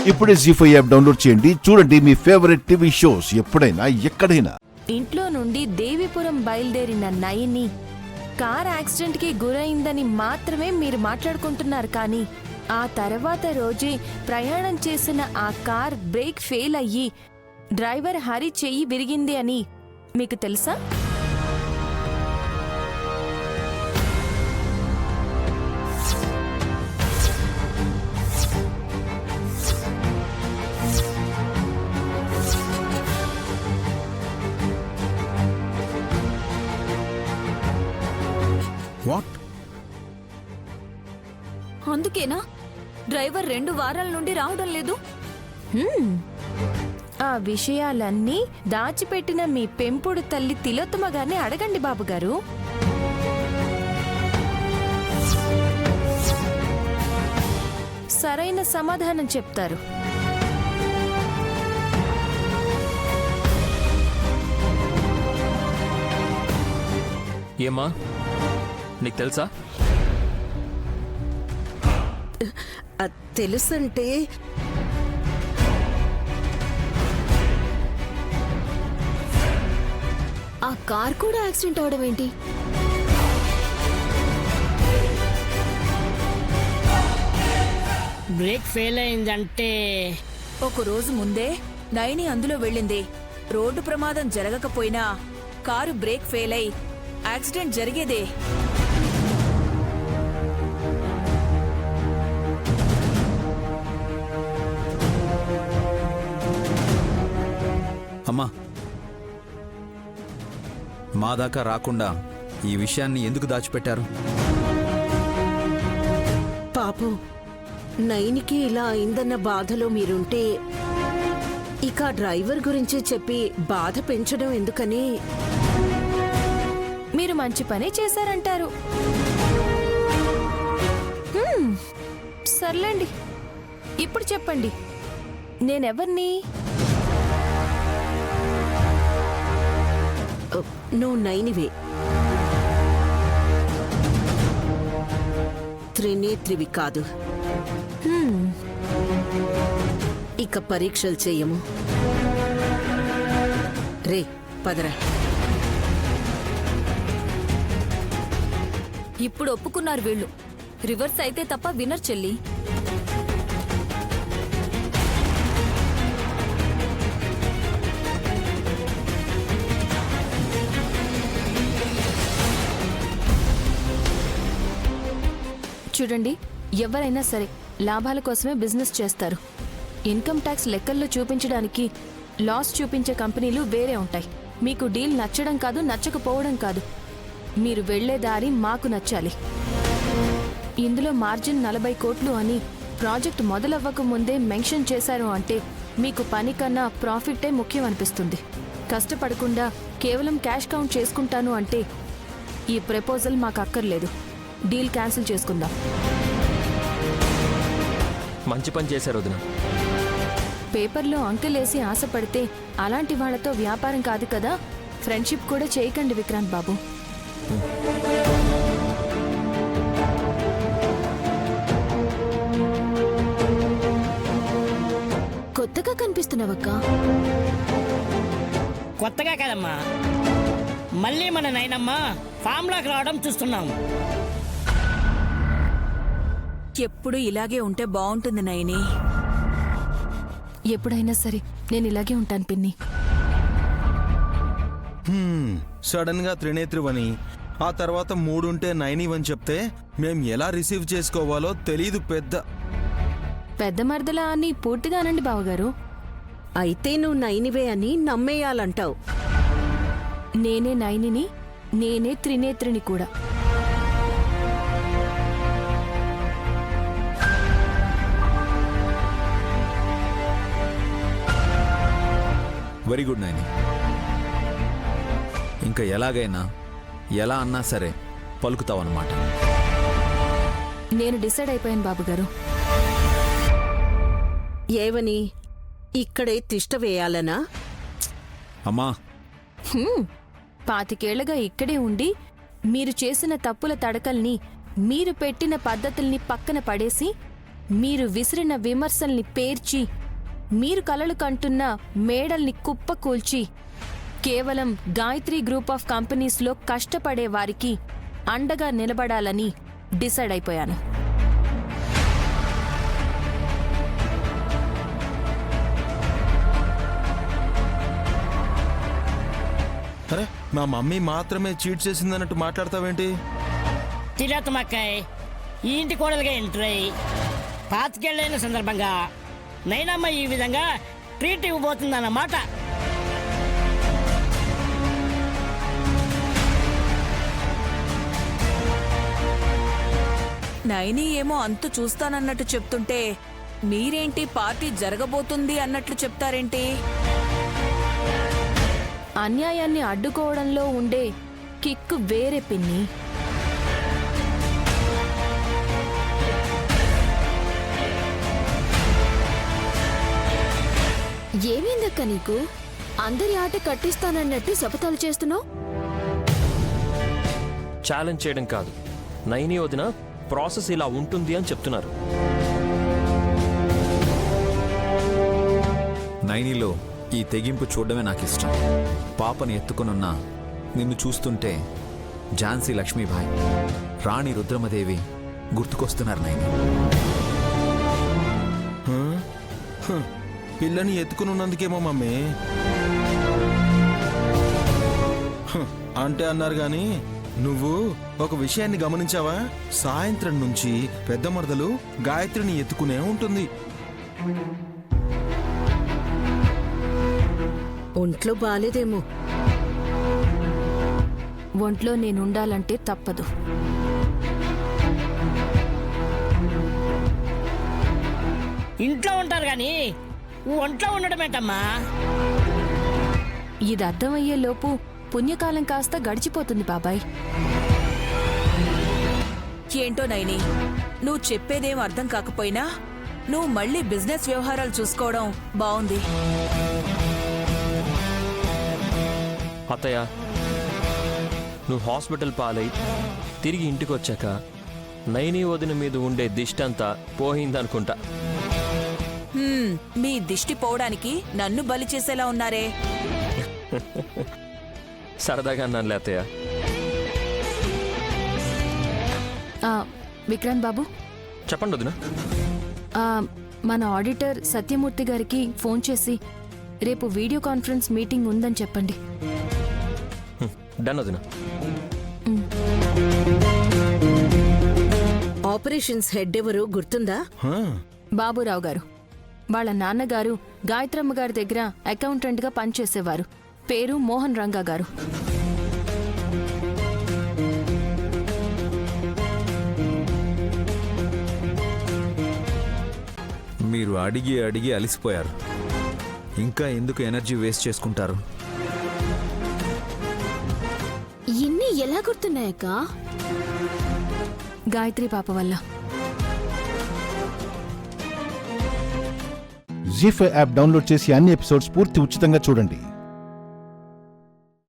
ఇప్పుడే జీ5 app download చేయండి. చూడండి మీ ఫేవరెట్ టీవీ షోస్ ఎప్పుడైనా ఎక్కడైనా. ఇంట్లో నుండి దేవీపురం బయలుదేరిన నయని కార్ యాక్సిడెంట్ కి గురైందని మాత్రమే మీరు మాట్లాడుకుంటున్నారు, కానీ ఆ తర్వాత రోజే ప్రయాణం చేసిన ఆ కార్ బ్రేక్ ఫెయిల్ అయ్యి డ్రైవర్ హరి చెయ్యి విరిగింది అని మీకు తెలుసా? వాట్? అందుకేనా డ్రైవర్ 2 వారాల నుండి రావడం లేదు? ఆ విషయాలన్నీ దాచిపెట్టిన మీ పెంపుడు తల్లి తిలోత్తమ గారిని అడగండి బాబుగారు. సరైన సమాధానం చెప్తారు. ఏమ్మా, నీకు తెలుసా? తెలుసంటే ఆ కార్ కూడా యాక్సిడెంట్ అవడం ఏంటి? బ్రేక్ ఫెయిల్ అయిందంటే ఒక రోజు ముందే నయని అందులో వెళ్ళింది. రోడ్డు ప్రమాదం జరగకపోయినా కారు బ్రేక్ ఫెయిల్ అయి యాక్సిడెంట్ జరిగేదే. అమ్మా, మా దాకా రాకుండా ఈ విషయాన్ని ఎందుకు దాచిపెట్టారు? పాపం నైనికి ఇలా అయిందన్న బాధలో మీరుంటే ఇక డ్రైవర్ గురించి చెప్పి బాధ పెంచడం ఎందుకని. మీరు మంచి పని చేశారంటారు. సర్లేండి, ఇప్పుడు చెప్పండి, నేనెవర్ని? నువ్వు నైనివే, త్రినేత్రివి కాదు. ఇక పరీక్షలు చేయము. రే పదరా. ఇప్పుడు ఒప్పుకున్నారు వీళ్ళు. రివర్స్ అయితే తప్ప వినర్ చెల్లి. చూడండి, ఎవరైనా సరే లాభాల కోసమే బిజినెస్ చేస్తారు. ఇన్కమ్ ట్యాక్స్ లెక్కల్లో చూపించడానికి లాస్ చూపించే కంపెనీలు వేరే ఉంటాయి. మీకు డీల్ నచ్చడం కాదు, నచ్చకపోవడం కాదు, మీరు వెళ్లే దారి మాకు నచ్చాలి. ఇందులో మార్జిన్ 40 కోట్లు అని ప్రాజెక్ట్ మొదలవ్వక ముందే మెన్షన్ చేశారు అంటే మీకు పని కన్నా ప్రాఫిట్టే ముఖ్యం అనిపిస్తుంది. కష్టపడకుండా కేవలం క్యాష్ కౌంట్ చేసుకుంటాను అంటే ఈ ప్రపోజల్ మాకు అక్కర్లేదు. డీల్ క్యాన్సిల్ చేసుకుందాం. మంచి పని చేశారు వదిన. పేపర్లో అంకెలేసి ఆశపడితే అలాంటి వాళ్లతో వ్యాపారం కాదు కదా. ఫ్రెండ్షిప్ కూడా చేయకండి విక్రాంత్ బాబు. కొత్తగా కనిపిస్తున్నావక్క. కొత్తగా కదమ్మా, మళ్ళీ మన నైనమ్మ ఫామ్లోకి రావడం చూస్తున్నాం. ఎప్పుడు ఇలాగే ఉంటే బాగుంటుంది నయని. ఎప్పుడైనా సరే నేను ఇలాగే ఉంటాను పిన్ని. సడన్ గా త్రినేత్రివని, ఆ తర్వాత 3 ఉంటే 9 అని చెప్తే మేం ఎలా రిసీవ్ చేసుకోవాలో తెలీదు. పెద్ద మరదలా అని పూర్తిగా అనండి బావగారు. అయితే నువ్వు నైనివే అని నమ్మేయాలంటావు. నేనే నైనిని, నేనే త్రినేత్రిని కూడా. Very good Naini. ఇంకా ఎలాగైనా ఎలా అన్నా సరే పలుకుతావన్నమాట. నేను డిసైడ్ అయిపోయాను బాబుగారు. ఏవని? ఇక్కడే తిష్ట వేయాలనా? అమ్మా, 25 ఏళ్లుగా ఇక్కడే ఉండి మీరు చేసిన తప్పుల తడకల్ని, మీరు పెట్టిన పద్ధతుల్ని పక్కన పడేసి మీరు విసిరిన విమర్శల్ని పేర్చి మీరు కలలు కంటున్న మేడల్ని కుప్పకూల్చి కేవలం గాయత్రి గ్రూప్ ఆఫ్ కంపెనీస్లో కష్టపడే వారికి అండగా నిలబడాలని డిసైడ్ అయిపోయాను. అరే మా మమ్మీ మాత్రమే చీట్ చేసిందన్నట్టు మాట్లాడతావేంటి? తిలోత్తమక్కాయ్ ఈ ఇంటి కోడలుగా ఎంటర్ అయ్యి పాతికేళ్ళైన సందర్భంగా నైనమ్మ ఈ విధంగా ట్రీట్ ఇవ్వబోతుందన్నమాట. నైని ఏమో అంతు చూస్తానన్నట్టు చెప్తుంటే మీరేంటి పార్టీ జరగబోతుంది అన్నట్లు చెప్తారేంటి? అన్యాయాన్ని అడ్డుకోవడంలో ఉండే కిక్కు వేరే పిన్ని. ఏమైందక్క నీకు? అందరి ఆట కట్టిస్తానన్నట్టు శపథాలు చేస్తున్నావు. ఛాలెంజ్ చేయడం కాదు, నైని వదిన ప్రాసెస్ ఇలా ఉంటుంది అని చెప్తున్నారు. నైనిలో ఈ తెగింపు చూడడమే నాకు ఇష్టం. పాపని ఎత్తుకునున్న నిన్ను చూస్తుంటే ఝాన్సీ లక్ష్మీబాయి, రాణి రుద్రమదేవి గుర్తుకొస్తున్నారు నైని. పిల్లని ఎత్తుకునున్నందుకేమో మమ్మీ అంటే అన్నారు గాని నువ్వు ఒక విషయాన్ని గమనించావా? సాయంత్రం నుంచి పెద్ద మరదలు గాయత్రిని ఎత్తుకునే ఉంటుంది. ఒంట్లో బాలేదేమో. ఒంట్లో నేనుండాలంటే తప్పదు. ఇంట్లో ఉంటారు కానీ ఒంట్లో ఉండడమేంటమ్మా? ఇది అర్థమయ్యే లోపు పుణ్యకాలం కాస్త గడిచిపోతుంది బాబాయ్. ఏంటో నైని, నువ్వు చెప్పేదేం అర్థం కాకపోయినా నువ్వు మళ్ళీ బిజినెస్ వ్యవహారాలు చూసుకోవడం బావుంది. అత్తయ్య, నువ్వు హాస్పిటల్ పాలై తిరిగి ఇంటికి వచ్చాక నైని వదిన మీద ఉండే దిష్టంతా పోయిందనుకుంటా. మీ దిష్టి పోవడానికి నన్ను బలి చేసేలా ఉన్నారే. సరదాగా అన్నానులే అత్తయ్య. విక్రాంత్ బాబు, చెప్పండి వదిన. మన ఆడిటర్ సత్యమూర్తి గారికి ఫోన్ చేసి రేపు వీడియో కాన్ఫరెన్స్ మీటింగ్ ఉందని చెప్పండి. డన్ వదిన. ఆపరేషన్స్ హెడ్ ఎవరు గుర్తుందా? బాబురావు గారు. వాళ్ళ నాన్నగారు గాయత్రమ్మ గారి దగ్గర అకౌంటెంట్గా పనిచేసేవారు. పేరు మోహన్ రంగా గారు. మీరు అడిగి అడిగి అలిసిపోయారు. ఇంకా ఎందుకు ఎనర్జీ వేస్ట్ చేసుకుంటారు? ఇన్ని ఎలా గుర్తున్నాయక్క? గాయత్రి పాప వల్ల. జీ5 యాప్ డౌన్లోడ్ చేసి అన్ని ఎపిసోడ్స్ పూర్తి ఉచితంగా చూడండి.